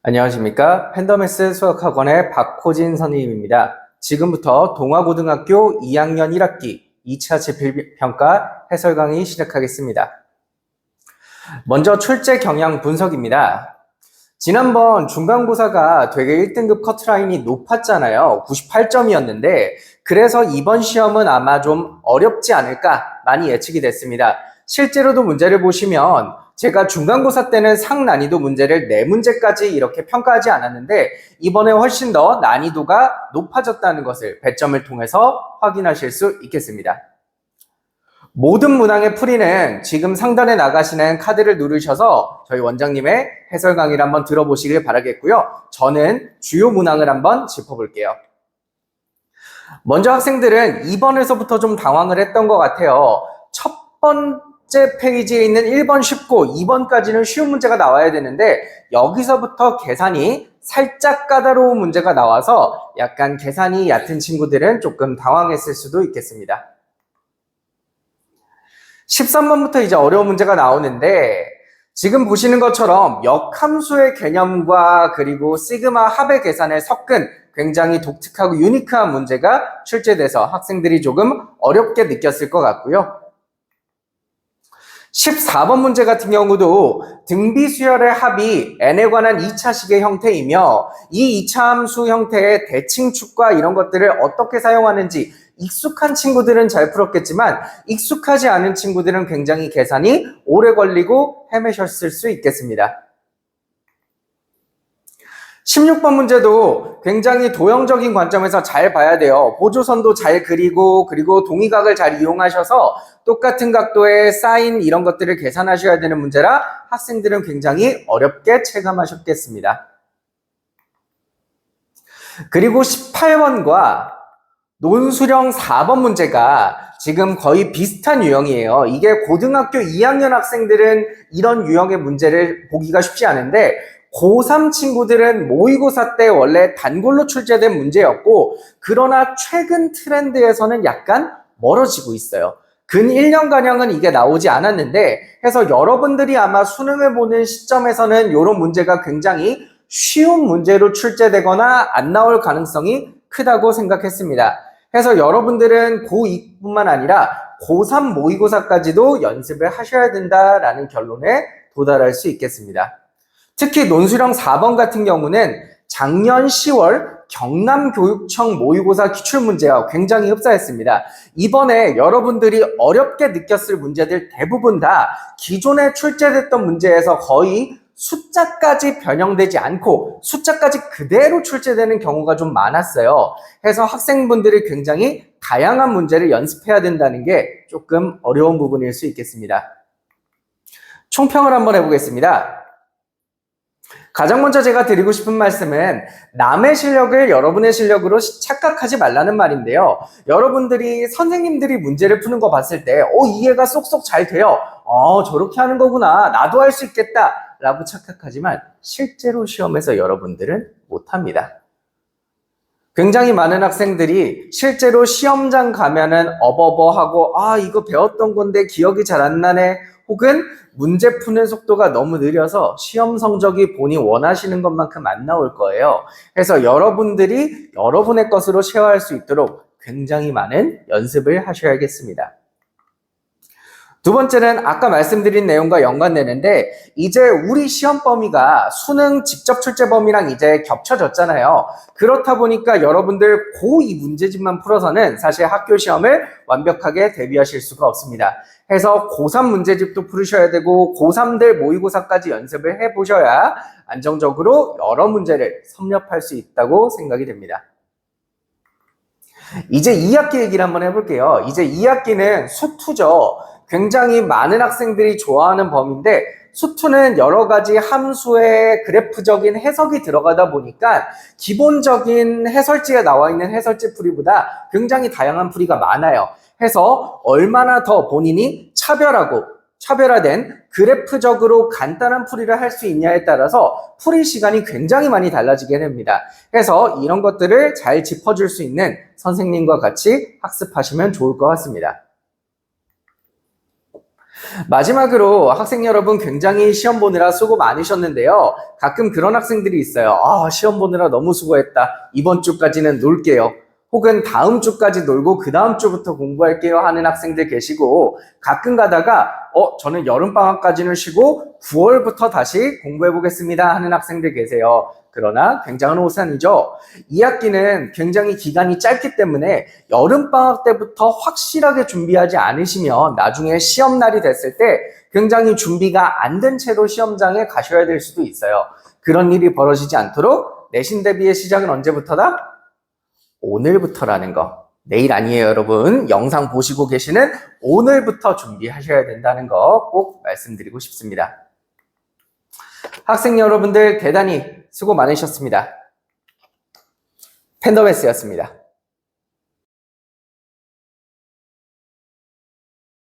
안녕하십니까. 팬더매스 수학학원의 박호진 선생님입니다. 지금부터 동아고등학교 2학년 1학기 2차 지필평가 해설 강의 시작하겠습니다. 먼저 출제 경향 분석입니다. 지난번 중간고사가 되게 1등급 커트라인이 높았잖아요. 98점이었는데 그래서 이번 시험은 아마 좀 어렵지 않을까 많이 예측이 됐습니다. 실제로도 문제를 보시면 제가 중간고사 때는 상난이도 문제를 4문제까지 이렇게 평가하지 않았는데 이번에 훨씬 더 난이도가 높아졌다는 것을 배점을 통해서 확인하실 수 있겠습니다. 모든 문항의 풀이는 지금 상단에 나가시는 카드를 누르셔서 저희 원장님의 해설 강의를 한번 들어보시길 바라겠고요. 저는 주요 문항을 한번 짚어볼게요. 먼저 학생들은 2번에서부터 좀 당황을 했던 것 같아요. 첫 번째 페이지에 있는 1번 쉽고 2번까지는 쉬운 문제가 나와야 되는데 여기서부터 계산이 살짝 까다로운 문제가 나와서 약간 계산이 얕은 친구들은 조금 당황했을 수도 있겠습니다. 13번부터 이제 어려운 문제가 나오는데 지금 보시는 것처럼 역함수의 개념과 그리고 시그마 합의 계산을 섞은 굉장히 독특하고 유니크한 문제가 출제돼서 학생들이 조금 어렵게 느꼈을 것 같고요. 14번 문제 같은 경우도 등비수열의 합이 n에 관한 2차식의 형태이며 이 2차 함수 형태의 대칭축과 이런 것들을 어떻게 사용하는지 익숙한 친구들은 잘 풀었겠지만 익숙하지 않은 친구들은 굉장히 계산이 오래 걸리고 헤매셨을 수 있겠습니다. 16번 문제도 굉장히 도형적인 관점에서 잘 봐야 돼요. 보조선도 잘 그리고 그리고 동의각을 잘 이용하셔서 똑같은 각도의 사인 이런 것들을 계산하셔야 되는 문제라 학생들은 굉장히 어렵게 체감하셨겠습니다. 그리고 18번과 논수령 4번 문제가 지금 거의 비슷한 유형이에요. 이게 고등학교 2학년 학생들은 이런 유형의 문제를 보기가 쉽지 않은데 고3 친구들은 모의고사 때 원래 단골로 출제된 문제였고 그러나 최근 트렌드에서는 약간 멀어지고 있어요. 근 1년가량은 이게 나오지 않았는데 해서 여러분들이 아마 수능을 보는 시점에서는 이런 문제가 굉장히 쉬운 문제로 출제되거나 안 나올 가능성이 크다고 생각했습니다. 해서 여러분들은 고2뿐만 아니라 고3 모의고사까지도 연습을 하셔야 된다라는 결론에 도달할 수 있겠습니다. 특히 논수령 4번 같은 경우는 작년 10월 경남교육청 모의고사 기출문제와 굉장히 흡사했습니다. 이번에 여러분들이 어렵게 느꼈을 문제들 대부분 다 기존에 출제됐던 문제에서 거의 숫자까지 변형되지 않고 숫자까지 그대로 출제되는 경우가 좀 많았어요. 해서 학생분들이 굉장히 다양한 문제를 연습해야 된다는 게 조금 어려운 부분일 수 있겠습니다. 총평을 한번 해보겠습니다. 가장 먼저 제가 드리고 싶은 말씀은 남의 실력을 여러분의 실력으로 착각하지 말라는 말인데요. 여러분들이 선생님들이 문제를 푸는 거 봤을 때 이해가 쏙쏙 잘 돼요. 저렇게 하는 거구나. 나도 할 수 있겠다. 라고 착각하지만 실제로 시험에서 여러분들은 못합니다. 굉장히 많은 학생들이 실제로 시험장 가면은 어버버하고 이거 배웠던 건데 기억이 잘 안 나네. 혹은 문제 푸는 속도가 너무 느려서 시험 성적이 본인 원하시는 것만큼 안 나올 거예요. 그래서 여러분들이 여러분의 것으로 쉐어할 수 있도록 굉장히 많은 연습을 하셔야겠습니다. 두 번째는 아까 말씀드린 내용과 연관되는데 이제 우리 시험 범위가 수능 직접 출제 범위랑 이제 겹쳐졌잖아요. 그렇다 보니까 여러분들 고2 문제집만 풀어서는 사실 학교 시험을 완벽하게 대비하실 수가 없습니다. 해서 고3 문제집도 풀으셔야 되고 고3들 모의고사까지 연습을 해보셔야 안정적으로 여러 문제를 섭렵할 수 있다고 생각이 됩니다. 이제 2학기 얘기를 한번 해볼게요. 이제 2학기는 수투죠. 굉장히 많은 학생들이 좋아하는 범위인데 수투는 여러 가지 함수의 그래프적인 해석이 들어가다 보니까 기본적인 해설지에 나와 있는 해설지 풀이보다 굉장히 다양한 풀이가 많아요. 해서 얼마나 더 본인이 차별화된 그래프적으로 간단한 풀이를 할 수 있냐에 따라서 풀이 시간이 굉장히 많이 달라지게 됩니다. 그래서 이런 것들을 잘 짚어줄 수 있는 선생님과 같이 학습하시면 좋을 것 같습니다. 마지막으로 학생 여러분 굉장히 시험 보느라 수고 많으셨는데요. 가끔 그런 학생들이 있어요. 아, 시험 보느라 너무 수고했다. 이번 주까지는 놀게요. 혹은 다음 주까지 놀고 그 다음 주부터 공부할게요 하는 학생들 계시고 가끔 가다가 저는 여름방학까지는 쉬고 9월부터 다시 공부해보겠습니다 하는 학생들 계세요. 그러나 굉장한 오산이죠. 2학기는 굉장히 기간이 짧기 때문에 여름방학 때부터 확실하게 준비하지 않으시면 나중에 시험날이 됐을 때 굉장히 준비가 안 된 채로 시험장에 가셔야 될 수도 있어요. 그런 일이 벌어지지 않도록 내신 대비의 시작은 언제부터다? 오늘부터라는 거. 내일 아니에요, 여러분. 영상 보시고 계시는 오늘부터 준비하셔야 된다는 거 꼭 말씀드리고 싶습니다. 학생 여러분들 대단히 수고 많으셨습니다. 팬더베스였습니다.